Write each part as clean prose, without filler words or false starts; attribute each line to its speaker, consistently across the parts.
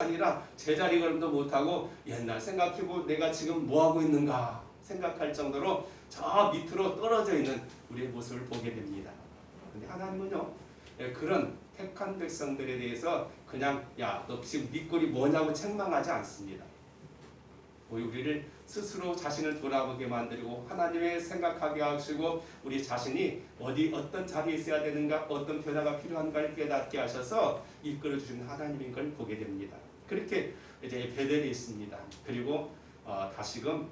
Speaker 1: 아니라 제자리 걸음도 못하고 옛날 생각해보고 내가 지금 뭐하고 있는가 생각할 정도로 저 밑으로 떨어져 있는 우리의 모습을 보게 됩니다. 근데 하나님은요, 그런 택한 백성들에 대해서 그냥 야, 너 지금 네 꼴이 뭐냐고 책망하지 않습니다. 우리를 스스로 자신을 돌아보게 만들고 하나님의 생각하게 하시고 우리 자신이 어떤 자리에 있어야 되는가, 어떤 변화가 필요한가를 깨닫게 하셔서 이끌어 주시는 하나님인 걸 보게 됩니다. 그렇게 이제 베델이 있습니다. 그리고 다시금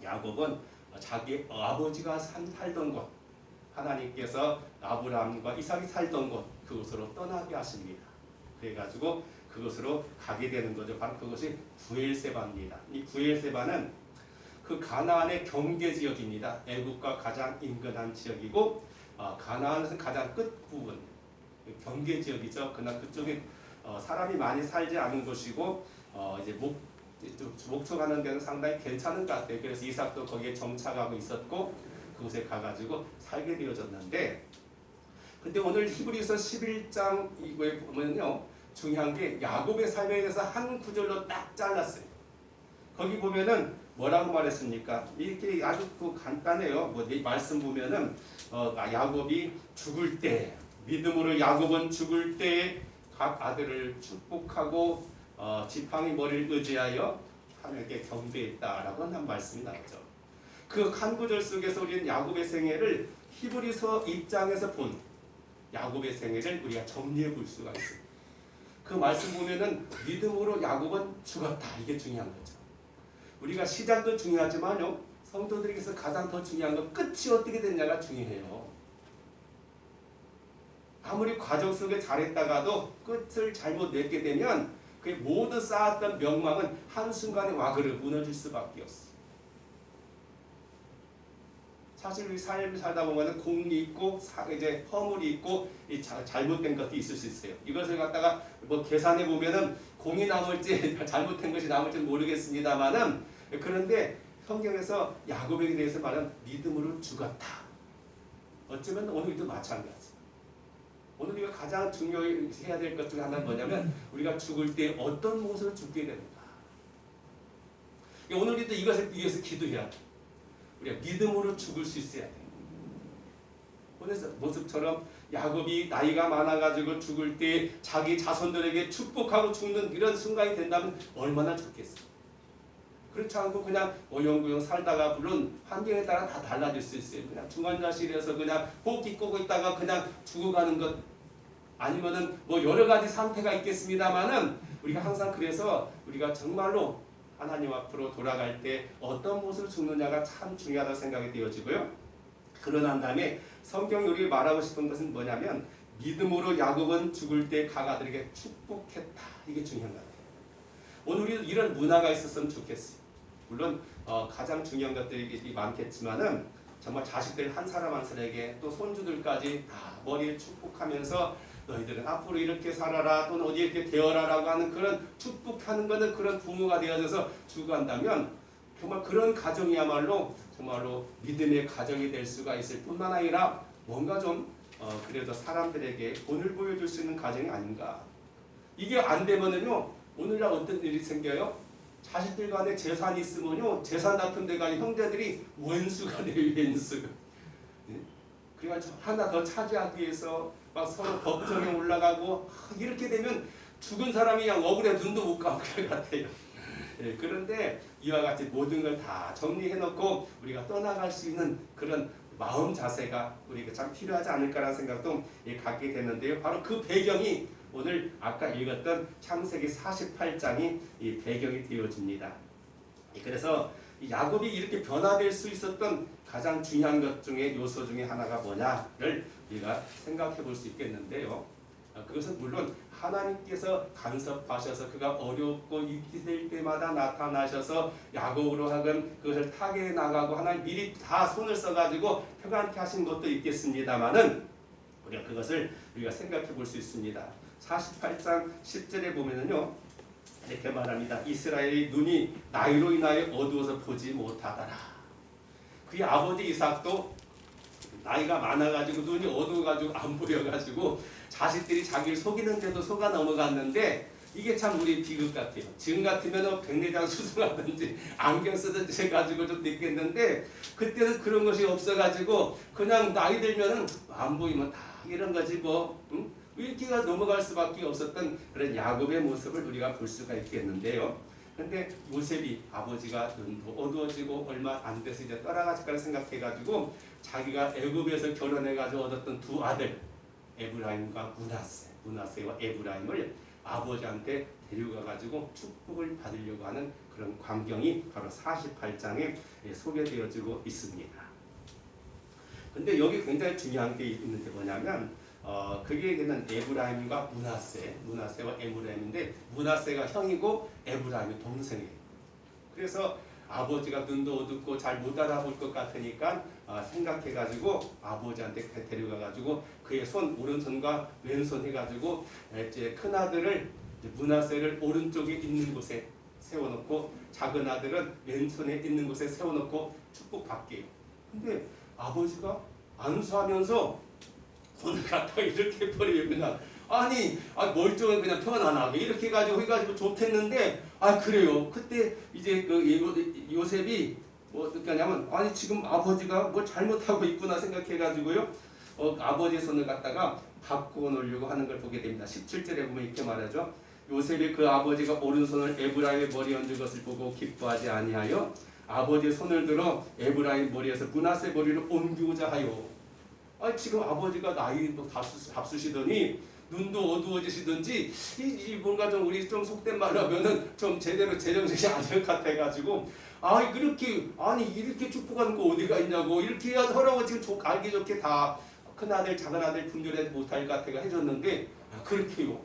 Speaker 1: 야곱은 자기 아버지가 살던 곳, 하나님께서 아브라함과 이삭이 살던 곳, 그곳으로 떠나게 하십니다. 그래가지고 그것으로 가게 되는 거죠. 바로 그것이 브엘세바입니다. 이 브엘세바는 그 가나안의 경계 지역입니다. 애국과 가장 인근한 지역이고 가나안은 가장 끝 부분 경계 지역이죠. 그러나 그쪽에 사람이 많이 살지 않은 곳이고 이제 목초가는 데는 상당히 괜찮은 것 같아요. 그래서 이삭도 거기에 정착하고 있었고 그곳에 가가지고 살게 되어졌는데, 근데 오늘 히브리서 11장 이거에 보면요, 중요한 게 야곱의 삶에 대해서 한 구절로 딱 잘랐어요. 거기 보면은 뭐라고 말했습니까? 이렇게 아주 간단해요. 이 말씀 보면은 야곱이 죽을 때, 믿음으로 야곱은 죽을 때에 각 아들을 축복하고 지팡이 머리를 의지하여 하나님께 경배했다라고 한 말씀이 나오죠. 그 한 구절 속에서 우리는 야곱의 생애를 히브리서 입장에서 본 야곱의 생애를 우리가 정리해 볼 수가 있습니다. 그 말씀 보면은 믿음으로 야곱은 죽었다. 이게 중요한 거죠. 우리가 시작도 중요하지만요, 성도들에게서 가장 더 중요한 건 끝이 어떻게 됐냐가 중요해요. 아무리 과정 속에 잘했다가도 끝을 잘못 냈게 되면 그 모두 쌓았던 명망은 한순간에 와그르 무너질 수밖에 없어요. 사실 우리 삶을 살다 보면 공이 있고 이제 허물이 있고 잘못된 것도 있을 수 있어요. 이것을 갖다가 계산해 보면은 공이 남을지 잘못된 것이 남을지 모르겠습니다만은, 그런데 성경에서 야곱에게 대해서 말하는 믿음으로 죽었다. 어쩌면 오늘도 마찬가지. 오늘 우리가 가장 중요해야 될 것 중에 하나는 뭐냐면 우리가 죽을 때 어떤 모습으로 죽게 되는가. 오늘 우리도 이것을 위해서 기도해야 돼. 우리가 믿음으로 죽을 수 있어야 돼. 오늘 모습처럼 야곱이 나이가 많아가지고 죽을 때 자기 자손들에게 축복하고 죽는 이런 순간이 된다면 얼마나 좋겠어. 그렇지 않고 그냥 어영부영 살다가 물론 환경에 따라 다 달라질 수 있어요. 그냥 중환자실에서 그냥 호흡기 꽂고 있다가 그냥 죽어가는 것, 아니면은 여러 가지 상태가 있겠습니다만은 우리가 항상 그래서 우리가 정말로 하나님 앞으로 돌아갈 때 어떤 모습으로 죽느냐가 참 중요하다고 생각이 되어지고요. 그러난 다음에 성경이 우리가 말하고 싶은 것은 뭐냐면 믿음으로 야곱은 죽을 때 각 아들에게 축복했다. 이게 중요한 것 같아요. 오늘 우리 이런 문화가 있었으면 좋겠어요. 물론 가장 중요한 것들이 많겠지만은 정말 자식들 한 사람 한 사람에게 또 손주들까지 다 머리에 축복하면서 너희들은 앞으로 이렇게 살아라 또는 어디 이렇게 되어라라고 하는 그런 축복하는 것은 그런 부모가 되어져서 죽어간다면 정말 그런 가정이야말로 정말로 믿음의 가정이 될 수가 있을 뿐만 아니라 뭔가 좀 그래도 사람들에게 본을 보여줄 수 있는 가정이 아닌가. 이게 안 되면은요, 오늘날 어떤 일이 생겨요? 자식들 간에 재산이 있으면요, 재산 다툼 데 가니 형제들이 원수가 돼요. 원수. 그래가지고 하나 더 차지하기 위해서 막 서로 법정에 올라가고 이렇게 되면 죽은 사람이 그냥 억울해 눈도 못 감을 것 같아요. 그런데 이와 같이 모든 걸 다 정리해놓고 우리가 떠나갈 수 있는 그런 마음 자세가 우리가 참 필요하지 않을까라는 생각도 갖게 되는데요. 바로 그 배경이 오늘 아까 읽었던 창세기 48장이 이 배경이 되어집니다. 그래서 야곱이 이렇게 변화될 수 있었던 가장 중요한 것 중에 요소 중에 하나가 뭐냐를 우리가 생각해 볼 수 있겠는데요. 그것은 물론 하나님께서 간섭하셔서 그가 어렵고 위기될 때마다 나타나셔서 야곱으로 하여금 그것을 타개해 나가고 하나님 미리 다 손을 써가지고 평안케 하신 것도 있겠습니다만은 우리가 그것을 우리가 생각해 볼 수 있습니다. 48장 10절에 보면은요, 이렇게 말합니다. 이스라엘의 눈이 나이로 인하여 어두워서 보지 못하더라. 그의 아버지 이삭도 나이가 많아가지고 눈이 어두워가지고 안 보여가지고 자식들이 자기를 속이는데도 속아 넘어갔는데 이게 참 우리 비극 같아요. 지금 같으면 백내장 수술하든지 안경 쓰든지 해가지고 좀 됐겠는데 그때는 그런 것이 없어가지고 그냥 나이 들면은 안 보이면 다 이런 거지 뭐. 응? 이렇게가 넘어갈 수밖에 없었던 그런 야곱의 모습을 우리가 볼 수가 있겠는데요. 근데 요셉이 아버지가 눈도 어두워지고 얼마 안 돼서 이제 떠나갈 거라 생각해가지고 자기가 애굽에서 결혼해가지고 얻었던 두 아들 에브라임과 문하세와 에브라임을 아버지한테 데려가가지고 축복을 받으려고 하는 그런 광경이 바로 48장에 소개되어지고 있습니다. 근데 여기 굉장히 중요한 게 있는데 뭐냐면 그게 되는 에브라임과 문하세와 에브라임인데 문하세가 형이고 에브라임이 동생이에요. 그래서 아버지가 눈도 어둡고 잘 못 알아볼 것 같으니까 생각해가지고 아버지한테 데려가가지고 그의 오른손과 왼손 해가지고 이제 큰 아들을 문하세를 오른쪽에 있는 곳에 세워놓고 작은 아들은 왼손에 있는 곳에 세워놓고 축복받게요. 근데 아버지가 안수하면서 손을 갖다 이렇게 버리면 그냥 멀쩡한 그냥 편안하게 이렇게 해가지고 좋겠는데 그래요. 그때 이제 그 요셉이 뭐 어떻게 하냐면 지금 아버지가 뭐 잘못하고 있구나 생각해가지고요. 아버지의 손을 갖다가 바꾸어 놓으려고 하는 걸 보게 됩니다. 17절에 보면 이렇게 말하죠. 요셉이 그 아버지가 오른손을 에브라임의 머리에 얹은 것을 보고 기뻐하지 아니하여 아버지의 손을 들어 에브라임 머리에서 문하세 머리를 옮기고자 하여. 지금 아버지가 나이도 답수시더니 눈도 어두워지시든지 뭔가 좀 우리 좀 속된 말로 하면은 좀 제대로 제정신이 아닐 것 같아가지고 이렇게 축복하는 거 어디가 있냐고 이렇게 하라고 지금 알기 좋게 다 큰아들 작은아들 분별하지 못할 것 같아가 해줬는데 그렇게요.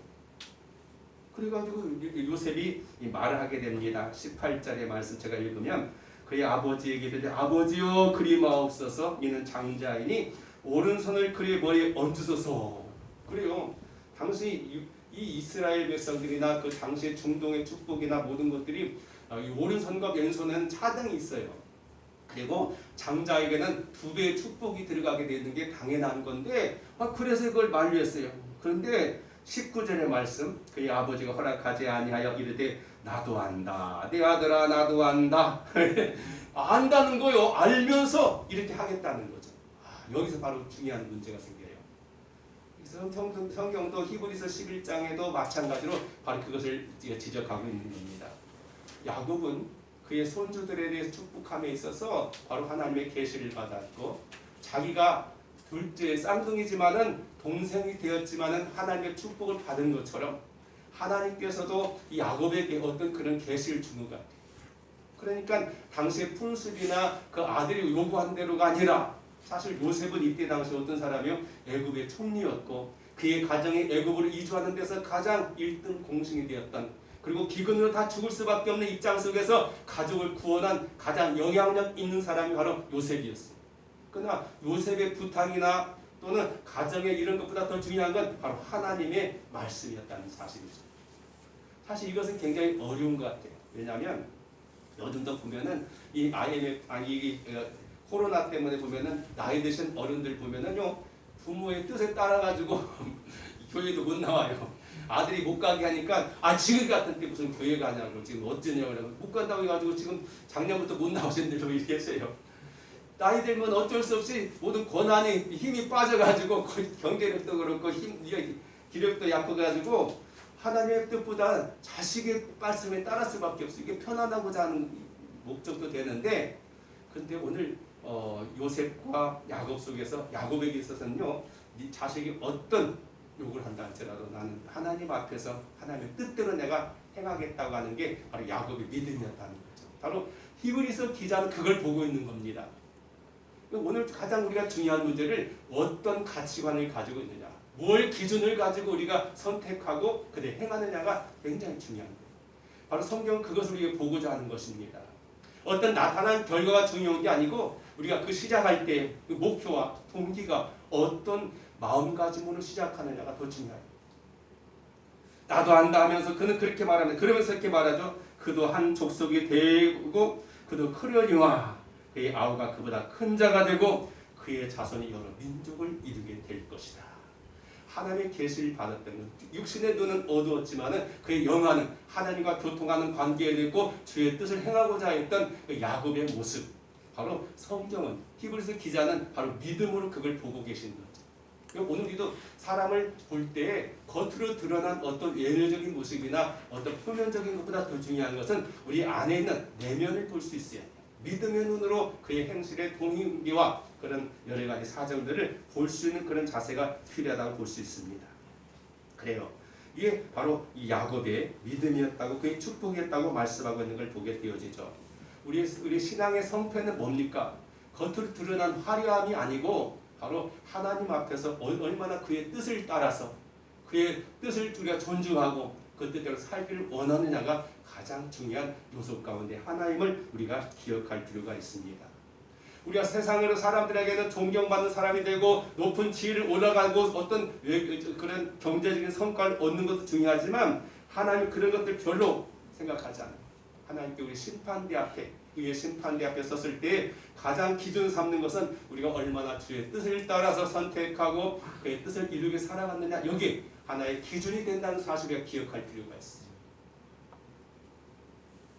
Speaker 1: 그래가지고 요셉이 말을 하게 됩니다. 18절의 말씀 제가 읽으면 그의 아버지에게 이르되 아버지여 그리 마옵소서 이는 장자이니 오른손을 그의 머리에 얹으소서. 그래요. 당시 이 이스라엘 백성들이나 그 당시의 중동의 축복이나 모든 것들이 오른손과 왼손에는 차등이 있어요. 그리고 장자에게는 두 배의 축복이 들어가게 되는 게 당연한 건데 그래서 그걸 만류했어요. 그런데 19절의 말씀 그의 아버지가 허락하지 아니하여 이르되 나도 안다 내 아들아 나도 안다. 안다는 거요. 알면서 이렇게 하겠다는 거죠. 여기서 바로 중요한 문제가 생겨요. 성경도 히브리서 11장에도 마찬가지로 바로 그것을 지적하고 있는 겁니다. 야곱은 그의 손주들에 대해서 축복함에 있어서 바로 하나님의 계시를 받았고 자기가 둘째 쌍둥이지만은 동생이 되었지만은 하나님의 축복을 받은 것처럼 하나님께서도 이 야곱에게 어떤 그런 계시를 주는 것 같아요. 그러니까 당시의 풍습이나 그 아들이 요구한 대로가 아니라 사실 요셉은 이때 당시 어떤 사람이요? 애굽의 총리였고 그의 가정이 애굽으로 이주하는 데서 가장 1등 공신이 되었던 그리고 기근으로 다 죽을 수밖에 없는 입장 속에서 가족을 구원한 가장 영향력 있는 사람이 바로 요셉이었어요. 그러나 요셉의 부탁이나 또는 가정에 이런 것보다 더 중요한 건 바로 하나님의 말씀이었다는 사실이죠. 사실 이것은 굉장히 어려운 것 같아요. 왜냐하면 요즘도 보면은 이 코로나 때문에 보면은 나이 드신 어른들 보면은요 부모의 뜻에 따라 가지고 교회도 못 나와요. 아들이 못 가게 하니까 지금 같은 때 무슨 교회 가냐고 지금 어쩌냐고 못 간다고 해가지고 지금 작년부터 못 나오신 분들도 이렇게 계세요. 나이 들면 어쩔 수 없이 모든 권한이 힘이 빠져가지고 경제력도 그렇고 기력도 약해가지고 하나님의 뜻보다 자식의 말씀에 따를 수밖에 없어요. 이게 편안하고자 하는 목적도 되는데 근데 오늘 요셉과 야곱 속에서 야곱에게 있어서는요 네 자식이 어떤 욕을 한다 할지라도 나는 하나님 앞에서 하나님의 뜻대로 내가 행하겠다고 하는 게 바로 야곱의 믿음이었다는 거죠. 바로 히브리서 기자는 그걸 보고 있는 겁니다. 오늘 가장 우리가 중요한 문제를 어떤 가치관을 가지고 있느냐 뭘 기준을 가지고 우리가 선택하고 그대 행하느냐가 굉장히 중요한 거예요. 바로 성경은 그것을 우리가 보고자 하는 것입니다. 어떤 나타난 결과가 중요한 게 아니고 우리가 그 시작할 때 그 목표와 동기가 어떤 마음가짐으로 시작하느냐가 더 중요해요. 나도 안다 하면서 그는 그렇게 말하는데 그러면서 이렇게 말하죠. 그도 한 족속이 되고 그도 크려니와 그의 아우가 그보다 큰 자가 되고 그의 자손이 여러 민족을 이루게 될 것이다. 하나님의 계시를 받았던 것. 육신의 눈은 어두웠지만은 그의 영안은 하나님과 교통하는 관계에 있고 주의 뜻을 행하고자 했던 그 야곱의 모습. 바로 성경은 히브리서 기자는 바로 믿음으로 그걸 보고 계신 거죠. 오늘 우리도 사람을 볼 때 겉으로 드러난 어떤 외면적인 모습이나 어떤 표면적인 것보다 더 중요한 것은 우리 안에 있는 내면을 볼 수 있어야 돼요. 믿음의 눈으로 그의 행실의 동의와 그런 여러 가지 사정들을 볼 수 있는 그런 자세가 필요하다고 볼 수 있습니다. 그래요. 이게 바로 이 야곱의 믿음이었다고 그의 축복이었다고 말씀하고 있는 걸 보게 되어지죠. 우리 신앙의 성패는 뭡니까? 겉으로 드러난 화려함이 아니고 바로 하나님 앞에서 얼마나 그의 뜻을 따라서 그의 뜻을 우리가 존중하고 그 뜻대로 살기를 원하느냐가 가장 중요한 요소 가운데 하나임을 우리가 기억할 필요가 있습니다. 우리가 세상으로 사람들에게는 존경받는 사람이 되고 높은 지위를 올라가고 어떤 그런 경제적인 성과를 얻는 것도 중요하지만 하나님 그런 것들 별로 생각하지 않아요. 하나님께 우리 심판대 앞에 그의 심판대 앞에 섰을 때 가장 기준 삼는 것은 우리가 얼마나 주의 뜻을 따라서 선택하고 그의 뜻을 이루게 살아갔느냐, 여기 하나의 기준이 된다는 사실을 기억할 필요가 있어요.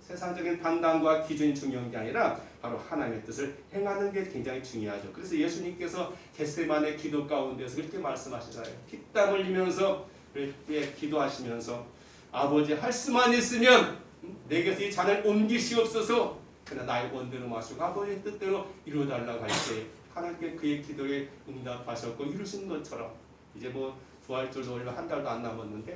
Speaker 1: 세상적인 판단과 기준이 중요한 게 아니라 바로 하나님의 뜻을 행하는 게 굉장히 중요하죠. 그래서 예수님께서 겟세마네 기도 가운데서 그렇게 말씀하시잖아요. 피땀 흘리면서 기도하시면서 아버지 할 수만 있으면 내게서 이 잔을 옮기시옵소서. 그러나 나의 원대로 마시고 아버지의 뜻대로 이루어달라고 할 때 하나님께 그의 기도에 응답하셨고 이루신 것처럼 이제 뭐 부활절도 얼마 한 달도 안 남았는데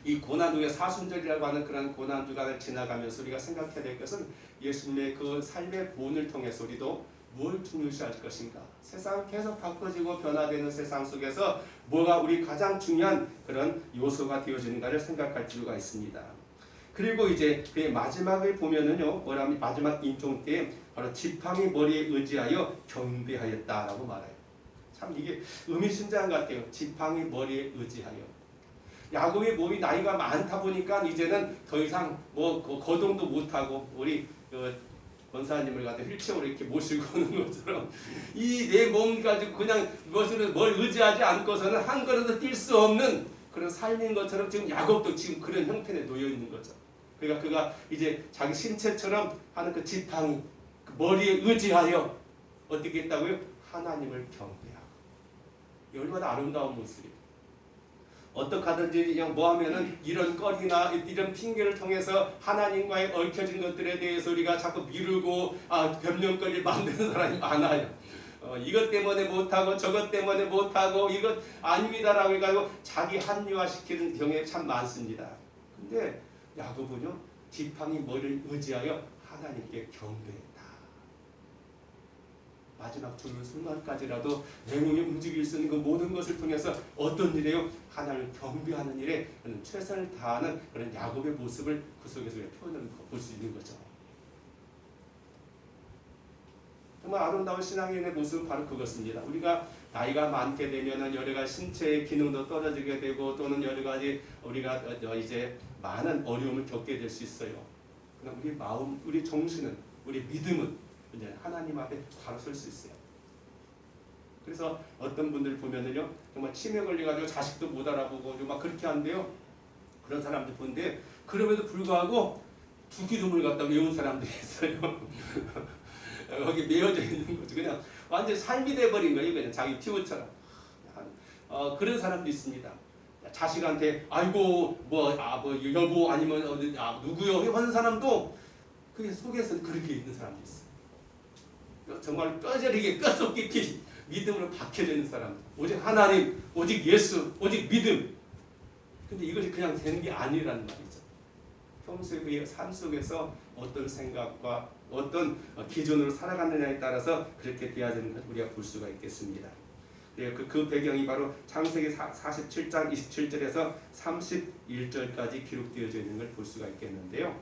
Speaker 1: 이 고난주의 사순절이라고 하는 그런 고난주간을 지나가면서 우리가 생각해야 될 것은 예수님의 그 삶의 본을 통해서 우리도 뭘 중요시할 것인가. 세상 계속 바꿔지고 변화되는 세상 속에서 뭐가 우리 가장 중요한 그런 요소가 되어지는가를 생각할 필요가 있습니다. 그리고 이제 그의 마지막을 보면은요, 뭐라면 마지막 임종 때 바로 지팡이 머리에 의지하여 경배하였다라고 말해요. 참 이게 의미심장한 것 같아요. 지팡이 머리에 의지하여. 야곱의 몸이 나이가 많다 보니까 이제는 더 이상 뭐 거동도 못하고 우리 권사님을 갖다 휠체어로 이렇게 모시고 오는 것처럼 이 내 몸 가지고 그냥 무엇을 뭘 의지하지 않고서는 한 걸음도 뛸 수 없는 그런 삶인 것처럼 지금 야곱도 지금 그런 형편에 놓여 있는 거죠. 그러니까 그가 이제 자기 신체처럼 하는 그 지팡이 그 머리에 의지하여 어떻게 했다고요? 하나님을 경배하고. 이 얼마나 아름다운 모습이에요. 어떻게 하든지 그냥 뭐 하면은 이런 거리나 이런 핑계를 통해서 하나님과의 얽혀진 것들에 대해서 우리가 자꾸 미루고 변명거리를 만드는 사람이 많아요. 이것 때문에 못하고 저것 때문에 못하고 이것 아닙니다라고 해가지고 자기 합리화시키는 경우에 참 많습니다. 근데 야곱은요 지팡이 머리를 의지하여 하나님께 경배했다. 마지막 죽는 순간까지라도 영혼이 움직일 수 있는 그 모든 것을 통해서 어떤 일이에요? 하나님을 경배하는 일에 최선을 다하는 그런 야곱의 모습을 그 속에서 표현을 볼 수 있는 거죠. 정말 아름다운 신앙인의 모습은 바로 그것입니다. 우리가 나이가 많게 되면은 여러 가지 신체의 기능도 떨어지게 되고 또는 여러 가지 우리가 이제 많은 어려움을 겪게 될 수 있어요. 그러나 우리 마음, 우리 정신은, 우리 믿음은 이제 하나님 앞에 바로 설 수 있어요. 그래서 어떤 분들 보면은요 정말 치매 걸려가지고 자식도 못 알아보고 막 그렇게 한대요. 그런 사람들 보는데 그럼에도 불구하고 두 기도문을 갖다 외운 사람들이 있어요. 거기 매여져 있는 거죠. 그냥 완전 삶이 돼버린 거예요. 그냥 자기 피부처럼. 그런 사람도 있습니다. 자식한테 아이고 뭐 여보 아니면 누구요 하는 사람도 그게 속에서 그렇게 있는 사람도 있어요. 정말 뼈저리게 뼛속 깊이 믿음으로 박혀져 있는 사람. 오직 하나님, 오직 예수, 오직 믿음. 근데 이것이 그냥 되는 게 아니라는 말이죠. 평소에 그의 삶 속에서 어떤 생각과 어떤 기준으로 살아갔느냐에 따라서 그렇게 되어지는 걸 우리가 볼 수가 있겠습니다. 그 배경이 바로 창세기 47장 27절에서 31절까지 기록되어져 있는 걸 볼 수가 있겠는데요.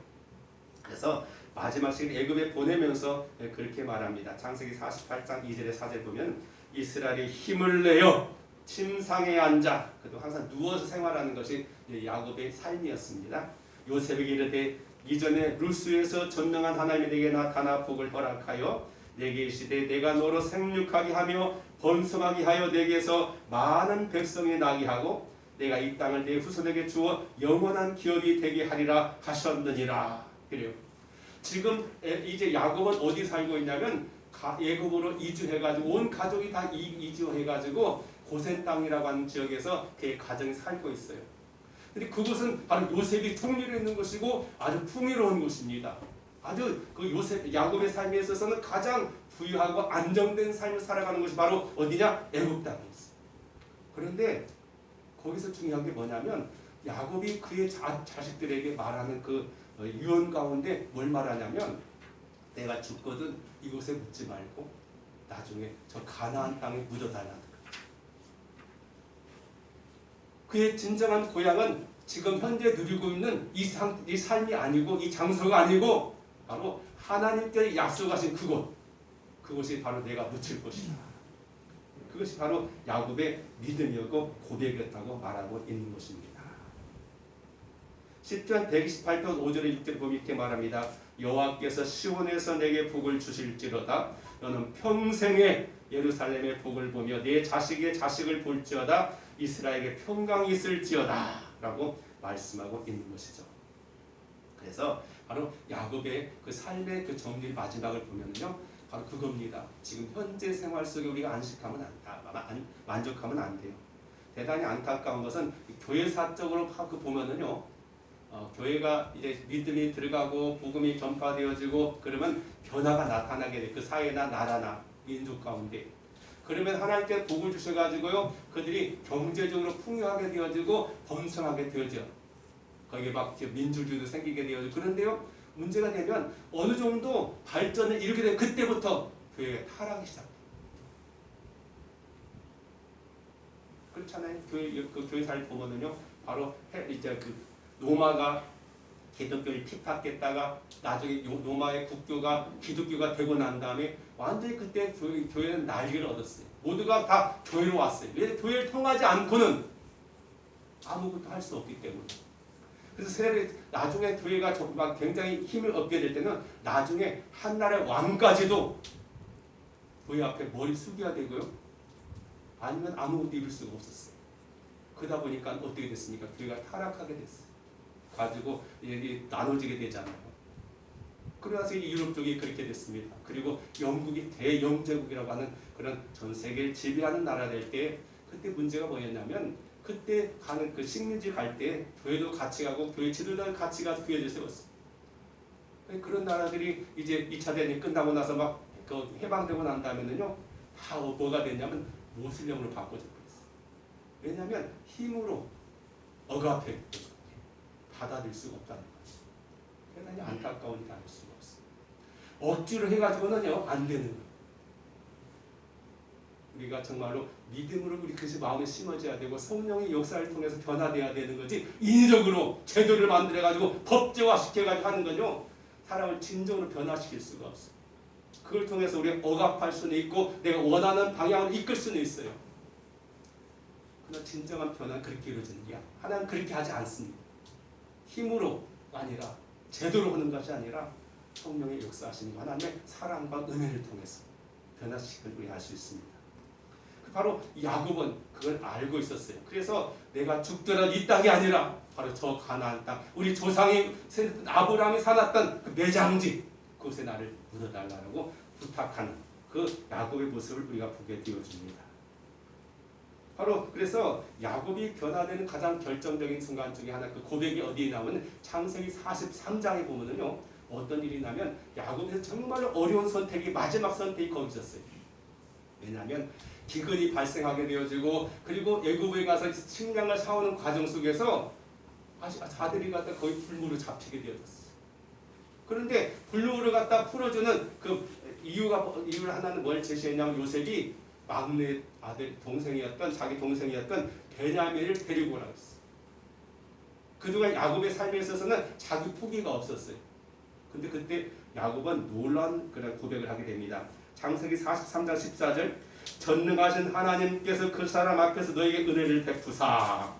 Speaker 1: 그래서 마지막 시기를 애굽에 보내면서 그렇게 말합니다. 창세기 48장 2절에 4절 보면 이스라엘이 힘을 내어 침상에 앉아, 그래도 항상 누워서 생활하는 것이 야곱의 삶이었습니다. 요셉에게 이르되 이전에 루스에서 전능한 하나님이 내게 나타나 복을 허락하여 내게 이르시되 내가 너로 생육하게 하며 번성하게 하여 내게서 많은 백성이 나게 하고 내가 이 땅을 내 후손에게 주어 영원한 기업이 되게 하리라 하셨느니라. 그래요. 지금 이제 야곱은 어디 살고 있냐면 애굽으로 이주해가지고 온 가족이 다 이주해가지고 고센 땅이라고 하는 지역에서 그의 가정이 살고 있어요. 근데 그곳은 바로 요셉이 통일해 있는 것이고 아주 풍요로운 곳입니다. 아주 그 요셉 야곱의 삶에 있어서는 가장 부유하고 안정된 삶을 살아가는 것이 바로 어디냐? 애굽 땅에 있어요. 그런데 거기서 중요한 게 뭐냐면 야곱이 그의 자식들에게 말하는 그 유언 가운데 뭘 말하냐면 내가 죽거든 이곳에 묻지 말고 나중에 저 가나안 땅에 묻어달라는 거예요. 그의 진정한 고향은 지금 현재 누리고 있는 이 삶이 아니고 이 장소가 아니고 바로 하나님께 약속하신 그곳이 바로 내가 묻힐 것이다. 그것이 바로 야곱의 믿음이었고 고백이었다고 말하고 있는 것입니다. 시편 128편 5절에 6절에 보면 이렇게 말합니다. 여호와께서 시온에서 내게 복을 주실지로다. 너는 평생에 예루살렘의 복을 보며 내 자식의 자식을 볼지어다. 이스라엘에게 평강이 있을지어다 라고 말씀하고 있는 것이죠. 그래서 바로 야곱의 그 삶의 그 정리 마지막을 보면요, 바로 그겁니다. 지금 현재 생활 속에 우리가 만족하면 안 돼요. 대단히 안타까운 것은 교회사적으로 보면은요, 교회가 이제 믿음이 들어가고 복음이 전파되어지고 그러면 변화가 나타나게 돼. 그 사회나 나라나 민족 가운데. 그러면 하나님께 복을 주셔가지고요, 그들이 경제적으로 풍요하게 되어지고 번성하게 되어져. 거기에 막 민주주의도 생기게 되어지고. 그런데요, 문제가 되면 어느 정도 발전을 이루게 되면 그때부터 교회가 타락이 시작돼요. 그렇잖아요. 교회사를 보면은요, 바로 이제 그 로마가 기독교를 핍박했다가 나중에 로마의 국교가 기독교가 되고 난 다음에 완전히 그때 교회는 난리를 얻었어요. 모두가 다 교회로 왔어요. 왜? 교회를 통하지 않고는 아무것도 할 수 없기 때문에. 그래서 나중에 교회가 정말 굉장히 힘을 얻게 될 때는 나중에 한 나라의 왕까지도 교회 앞에 머리 숙여야 되고요. 아니면 아무것도 이룰 수가 없었어요. 그러다 보니까 어떻게 됐습니까? 교회가 타락하게 됐어요. 가지고 나눠지게 되잖아요. 그래서 유럽 쪽이 그렇게 됐습니다. 그리고 영국이 대영제국이라고 하는 그런 전 세계를 지배하는 나라 될 때 그때 문제가 뭐였냐면 그때 가는 그 식민지 갈 때 교회도 같이 가고 교회 지도자도 같이 가서 교회를 세웠어요. 그런 나라들이 이제 2차 대전이 끝나고 나서 막 그 해방되고 난 다음에는요, 다 뭐가 됐냐면 모슬렘으로 바꿔져 버렸어요. 왜냐하면 힘으로 억압해 받아들일 수가 없다는 거죠. 대단히 안타까운 일이 아닐 수가 없어요. 억지로 해가지고는요 안 되는 거예요. 우리가 정말로 믿음으로 우리 그것이 마음에 심어져야 되고 성령의 역사를 통해서 변화돼야 되는 거지, 인위적으로 제도를 만들어가지고 법제화 시켜가지고 하는 건요 사람을 진정으로 변화시킬 수가 없어요. 그걸 통해서 우리가 억압할 수는 있고 내가 원하는 방향으로 이끌 수는 있어요. 그러나 진정한 변화는 그렇게 이루어지는 게 하나는 그렇게 하지 않습니다. 힘으로 아니라 제도로 하는 것이 아니라 성령의 역사하시는 하나님의 사랑과 은혜를 통해서 변화시키는 우리 알 수 있습니다. 바로 야곱은 그걸 알고 있었어요. 그래서 내가 죽더라도 이 땅이 아니라 바로 저 가나안 땅, 우리 조상이 아브라함이 살았던 그 매장지, 그곳에 나를 묻어달라고 부탁하는 그 야곱의 모습을 우리가 보게 되어집니다. 바로 그래서 야곱이 변화되는 가장 결정적인 순간 중에 하나, 그 고백이 어디에 나오는 창세기 43장에 보면은요, 어떤 일이 나면 야곱에서 정말로 어려운 선택이, 마지막 선택이 거기 있었어요. 왜냐하면 기근이 발생하게 되어지고 그리고 애굽에 가서 식량을 사오는 과정 속에서 아들이 갖다 거의 불무로 잡히게 되어졌어요. 그런데 불무를 갖다 풀어주는 그 이유를 하나는 뭘 제시했냐면 요셉이 막내 아들 자기 동생이었던 베냐민을 데리고 오라고 했어요. 그동안 야곱의 삶에 있어서는 자기 포기가 없었어요. 근데 그때 야곱은 놀라운 그런 고백을 하게 됩니다. 창세기 43장 14절, 전능하신 하나님께서 그 사람 앞에서 너에게 은혜를 베푸사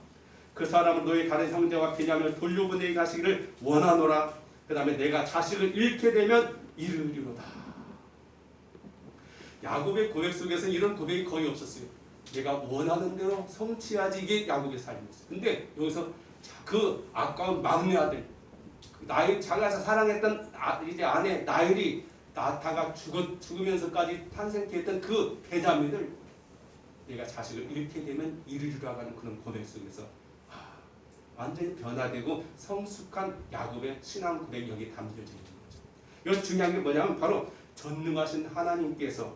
Speaker 1: 그 사람은 너의 다른 형제와 베냐민을 돌려보내게 하시기를 원하노라. 그 다음에 내가 자식을 잃게 되면 이르리로다. 야곱의 고백 속에서 이런 고백이 거의 없었어요. 내가 원하는 대로 성취하지, 이게 야곱의 삶이었어요. 근데 여기서 그 아까운 막내 아들, 나의 자기가 사랑했던 이제 아내 나엘이 나타가 죽으면서까지 탄생케 했던 그 배자매들, 내가 자식을 잃게 되면 이르리라 하는 그런 고백 속에서 완전히 변화되고 성숙한 야곱의 신앙 고백이 여기 담겨져 있는 거죠. 여기서 중요한 게 뭐냐면 바로 전능하신 하나님께서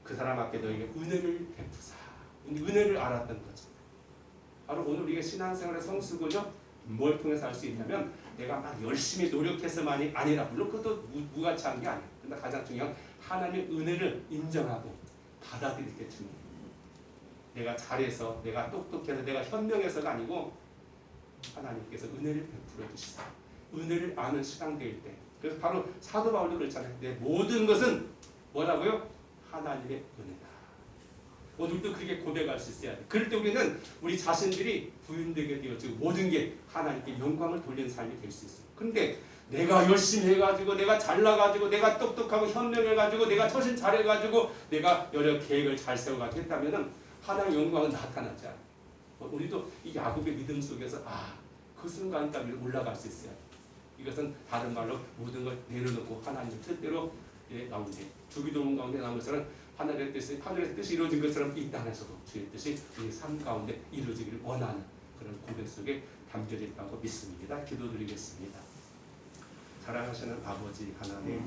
Speaker 1: 그 사람 앞에 너에게 은혜를 베푸사, 은혜를 알았던 거죠. 바로 오늘 우리가 신앙생활의 성숙은요, 뭘 통해서 할 수 있냐면 내가 막 열심히 노력해서만이 아니라, 물론 그것도 무가치한 게 아니에요. 근데 가장 중요한 하나님의 은혜를 인정하고 받아들일 때 중요해요. 내가 잘해서, 내가 똑똑해서, 내가 현명해서가 아니고 하나님께서 은혜를 베풀어 주시사, 은혜를 아는 신앙될 때. 그래서 바로 사도 바울도 그렇잖아요. 내 모든 것은 뭐라고요? 하나님의 은혜다. 오늘도 그렇게 고백할 수 있어야 돼. 그럴 때 우리는 우리 자신들이 부인되게 되어지고 모든 게 하나님께 영광을 돌리는 삶이 될 수 있어요. 그런데 내가 열심히 해가지고, 내가 잘나가지고, 내가 똑똑하고 현명해가지고, 내가 처신 잘해가지고, 내가 여러 계획을 잘 세워가지고 했다면은 하나님의 영광은 나타나지 않아요. 우리도 이 야곱의 믿음 속에서 그 순간까지 올라갈 수 있어요. 이것은 다른 말로 모든 걸 내려놓고 하나님의 뜻대로 나오는데, 주기도문 가운데 나온 것처럼 하늘의 뜻이 이루어진 것처럼 이 땅에서도 주의 뜻이 우리 삶 가운데 이루어지기를 원하는 그런 고백 속에 담겨져 있다고 믿습니다. 기도드리겠습니다. 사랑하시는 아버지 하나님,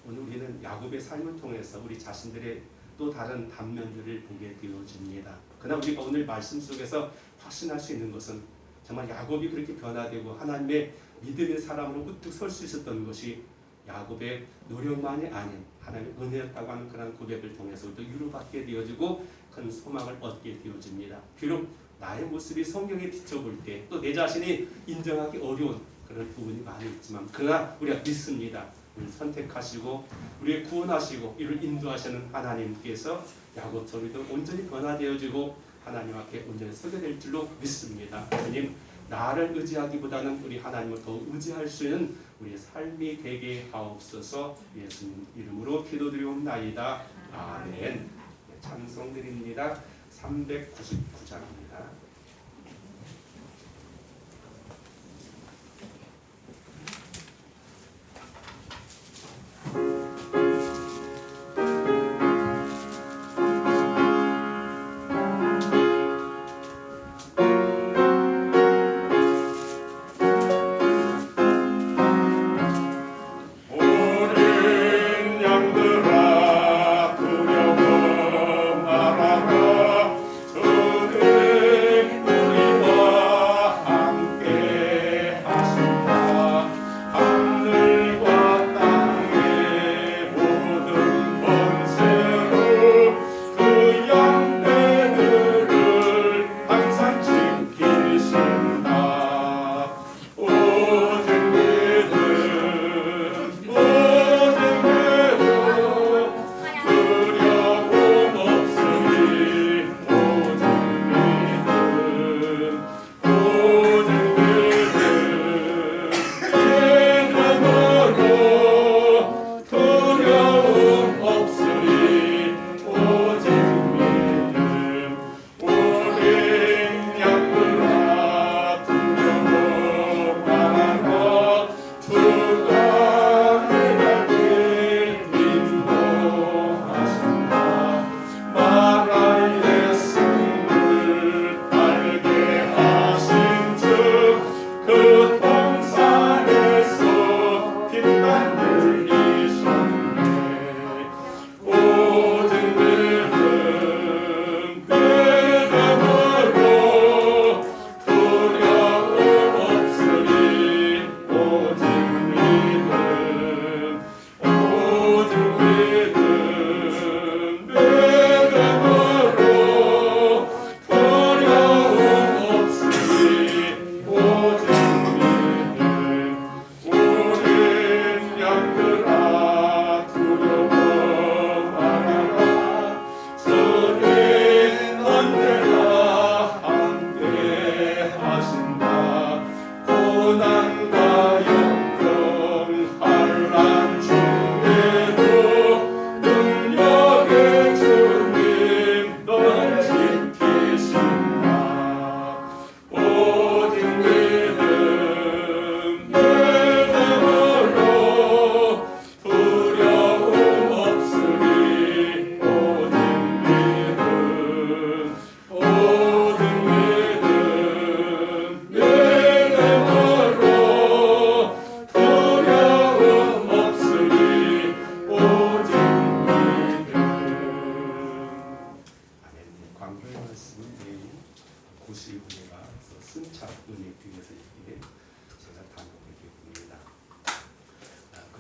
Speaker 1: 오늘 우리는 야곱의 삶을 통해서 우리 자신들의 또 다른 단면들을 보게 되어집니다. 그러나 우리가 오늘 말씀 속에서 확신할 수 있는 것은 정말 야곱이 그렇게 변화되고 하나님의 믿음의 사람으로 우뚝 설 수 있었던 것이 야곱의 노력만이 아닌 하나님의 은혜였다고 하는 그런 고백을 통해서 또 위로받게 되어지고 큰 소망을 얻게 되어집니다. 비록 나의 모습이 성경에 비춰볼 때 또 내 자신이 인정하기 어려운 그런 부분이 많이 있지만, 그러나 우리가 믿습니다. 우리를 선택하시고 우리를 구원하시고 이를 인도하시는 하나님께서 야곱처럼 온전히 변화되어지고 하나님 앞에 온전히 서게 될 줄로 믿습니다. 주님, 나를 의지하기보다는 우리 하나님을 더 의지할 수 있는 우리의 삶이 되게 하옵소서. 예수님 이름으로 기도드리옵나이다. 아멘. 찬송 드립니다. 399장입니다.
Speaker 2: 양들아 두려워 말아라. 주는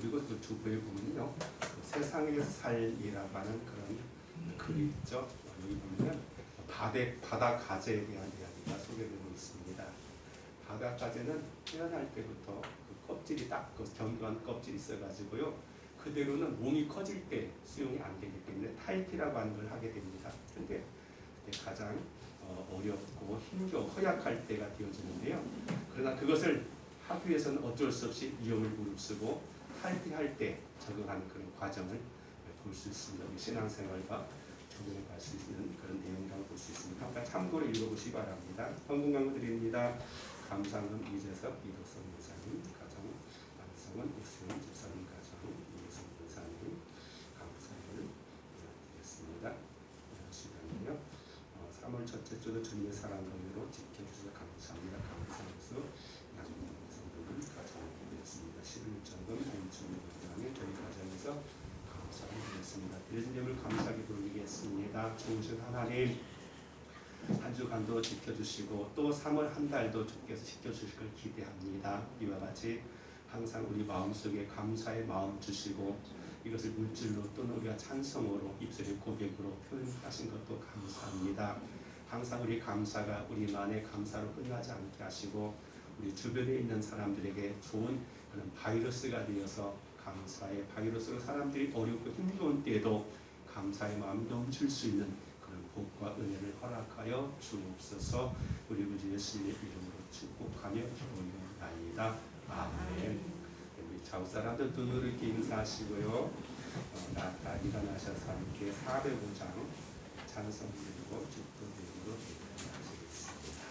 Speaker 1: 그리고 그 주부에 보면요, 그 세상의 삶이라고 하는 그런 글이 있죠. 여기 보면 바다 가재에 대한 이야기가 소개되고 있습니다. 바다 가재는 태어날 때부터 그 껍질이 딱 그 견고한 껍질이 있어가지고요, 그대로는 몸이 커질 때 수용이 안 되기 때문에 탈피라고 하는 걸 하게 됩니다. 그런데 가장 어렵고 힘겨워 허약할 때가 되어지는데요. 그러나 그것을 하기 위해서는 어쩔 수 없이 위험을 무릅쓰고 탈피할 때 적응하는 그런 과정을 볼 수 있습니다. 우리 신앙생활과 적용해 갈 수 있는 그런 내용이라고 볼 수 있습니다. 한번 참고로 읽어보시기 바랍니다. 헌금 강구 드립니다. 감사는 이재석, 이덕성 목사님, 가정 완성은 옥수영 집사님 가정, 이재석 목사님 감사를 드리겠습니다. 시간이요. 3월 첫째 주도 주님의 사랑 은혜로 지켜주셔서 감사합니다. 감사함으로써 양문 성도는 가정이었습니다. 11점금 주님의 건강에 저희 가정에서 감사를 드렸습니다. 드려진 예물 감사하게 돌리겠습니다. 좋으신 하나님, 한 주간도 지켜주시고 또 3월 한 달도 주께서 지켜주실 걸 기대합니다. 이와 같이 항상 우리 마음속에 감사의 마음 주시고 이것을 물질로 또는 우리가 찬성으로 입술의 고백으로 표현하신 것도 감사합니다. 항상 우리 감사가 우리만의 감사로 끝나지 않게 하시고 우리 주변에 있는 사람들에게 좋은 그런 바이러스가 되어서 감사의 바이러스로 사람들이 어렵고 힘겨운 때에도 감사의 마음이 넘칠 수 있는 그런 복과 은혜를 허락하여 주옵소서. 우리 구주 예수님의 이름으로 축복하며 기도하옵나이다. 아멘. 우리 좌우사람들 두 눈을 이렇게 인사하시고요. 다 일어나셔서 함께 405장 찬송 드리고 축도 드리고 하시겠습니다.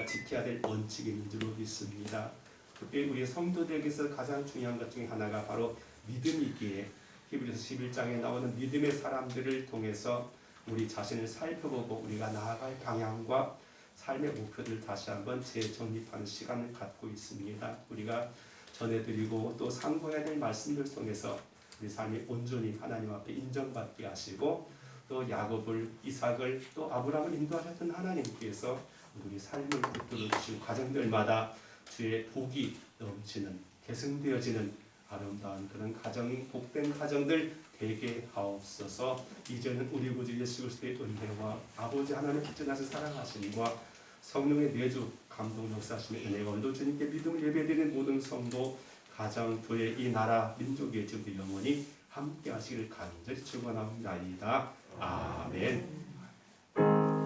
Speaker 1: 지켜야 될 원칙인 줄로 믿습니다. 특히 우리 성도들에게서 가장 중요한 것 중에 하나가 바로 믿음이기에 히브리서 11장에 나오는 믿음의 사람들을 통해서 우리 자신을 살펴보고 우리가 나아갈 방향과 삶의 목표를 다시 한번 재정립하는 시간을 갖고 있습니다. 우리가 전해드리고 또 상고해야 될 말씀들 속에서 우리 삶이 온전히 하나님 앞에 인정받게 하시고 또 야곱을, 이삭을, 또 아브라함을 인도하셨던 하나님께서 우리 삶을 붙들어 주신 과정들마다 주의 복이 넘치는 계승되어지는 아름다운 그런 가정이 복된 가정들 되게 하옵소서. 이제는 우리 구주 예수 그리스도의 은혜와 아버지 하나님의 극진하신 사랑하심과 성령의 내주 감동 역사하심의 은혜가 오늘도 주님께 믿음을 예배드리는 모든 성도 가정, 교회, 이 나라, 민족의 주들 영원히 함께 하시기를 간절히 축원합니다. 아멘.